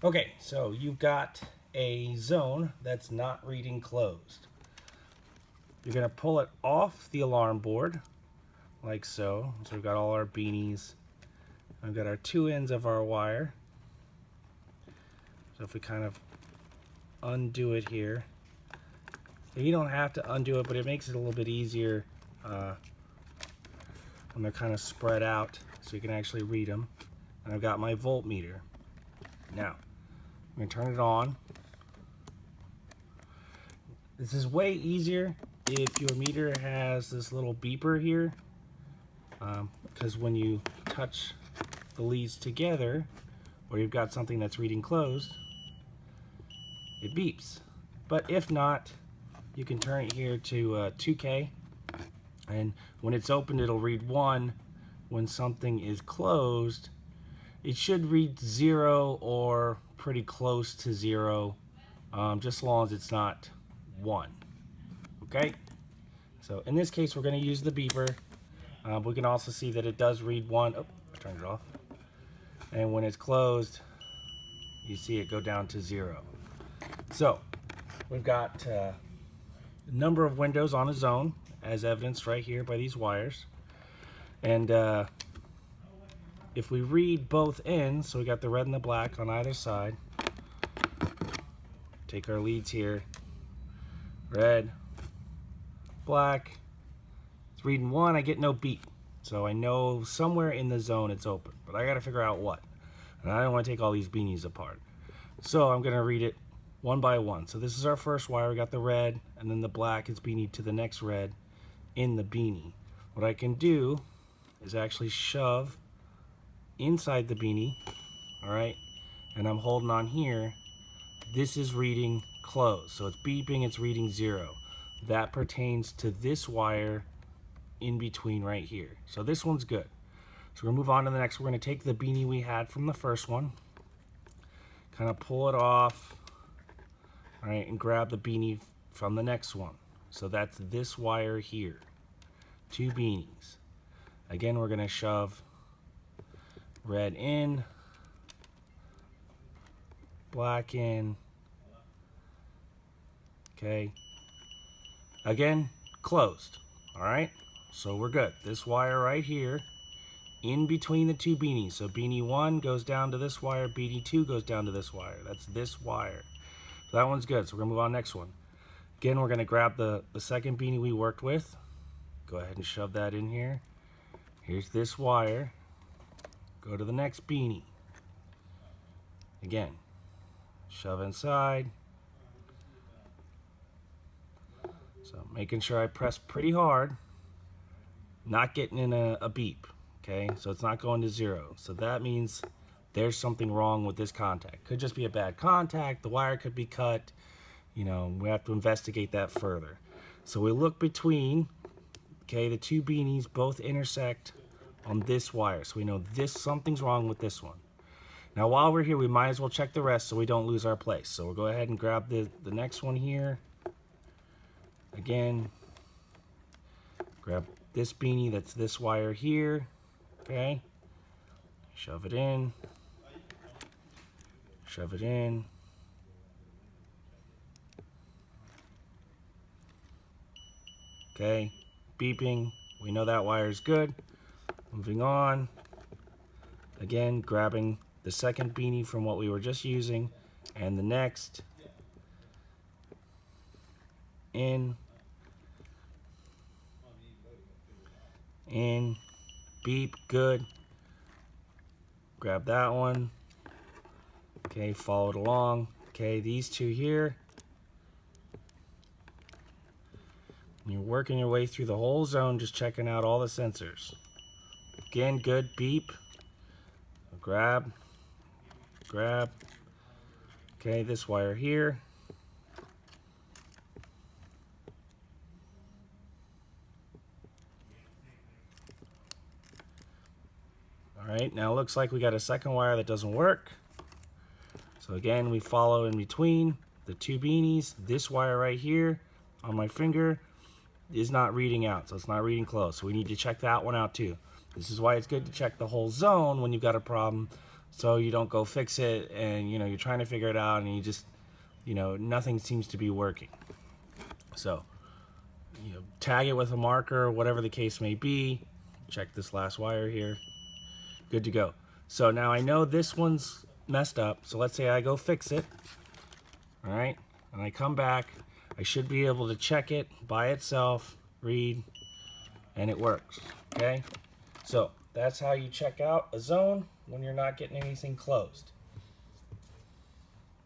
Okay, so you've got a zone that's not reading closed. You're going to pull it off the alarm board, like so. So we've got all our beanies. We've got our two ends of our wire. So if we kind of undo it here, you don't have to undo it, but it makes it a little bit easier when they're kind of spread out so you can actually read them. And I've got my voltmeter. Now, I'm going to turn it on. This is way easier if your meter has this little beeper here, because when you touch the leads together, or you've got something that's reading closed, it beeps. But if not, you can turn it here to 2K, and when it's opened it'll read 1. When something is closed, it should read 0 or pretty close to 0, just as long as it's not 1. Okay? So in this case we're going to use the beeper. We can also see that it does read 1. Oh, I turned it off. And when it's closed, you see it go down to 0. So we've got a number of windows on a zone, as evidenced right here by these wires. And if we read both ends, so we got the red and the black on either side, take our leads here, red, black, it's reading 1, I get no beep. So I know somewhere in the zone it's open, but I gotta figure out what. And I don't wanna take all these beanies apart. So I'm gonna read it one by one. So this is our first wire, we got the red, and then the black is beanie to the next red in the beanie. What I can do is actually shove inside the beanie, all right, and I'm holding on here. This is reading closed, so it's beeping, it's reading 0. That pertains to this wire in between right here. So this one's good. So we're gonna move on to the next. We're gonna take the beanie we had from the first one, kind of pull it off, all right, and grab the beanie from the next one. So that's this wire here, 2 beanies. Again, we're gonna shove red in, black in, okay. Again, closed, all right? So we're good. This wire right here, in between the 2 beanies. So beanie 1 goes down to this wire, beanie 2 goes down to this wire. That's this wire. So that one's good. So we're gonna move on to the next one. Again, we're gonna grab the second beanie we worked with. Go ahead and shove that in here. Here's this wire. Go to the next beanie. Again, shove inside. So making sure I press pretty hard, not getting in a beep, okay? So it's not going to 0. So that means there's something wrong with this contact. Could just be a bad contact, the wire could be cut, you know, we have to investigate that further. So we look between, okay, the 2 beanies both intersect on this wire. So we know something's wrong with this one. Now while we're here, we might as well check the rest so we don't lose our place. So we'll go ahead and grab the next one here. Again, grab this beanie that's this wire here, okay? Shove it in. Shove it in. Okay, beeping. We know that wire is good. Moving on. Again, grabbing the second beanie from what we were just using, and the next. In. In. Beep, good. Grab that one. Okay, follow it along. Okay, these 2 here. You're working your way through the whole zone, just checking out all the sensors. Again, good, beep. Grab, grab. Okay, this wire here. All right, now it looks like we got a second wire that doesn't work. So again, we follow in between the 2 beanies. This wire right here on my finger is not reading out, so it's not reading close. So we need to check that one out too. This is why it's good to check the whole zone when you've got a problem, so you don't go fix it and you're trying to figure it out and you just nothing seems to be working. So tag it with a marker, whatever the case may be. Check this last wire here. Good to go. So now I know this one's messed up, so let's say I go fix it. All right, and I come back, I should be able to check it by itself, read, and it works. Okay, so that's how you check out a zone when you're not getting anything closed.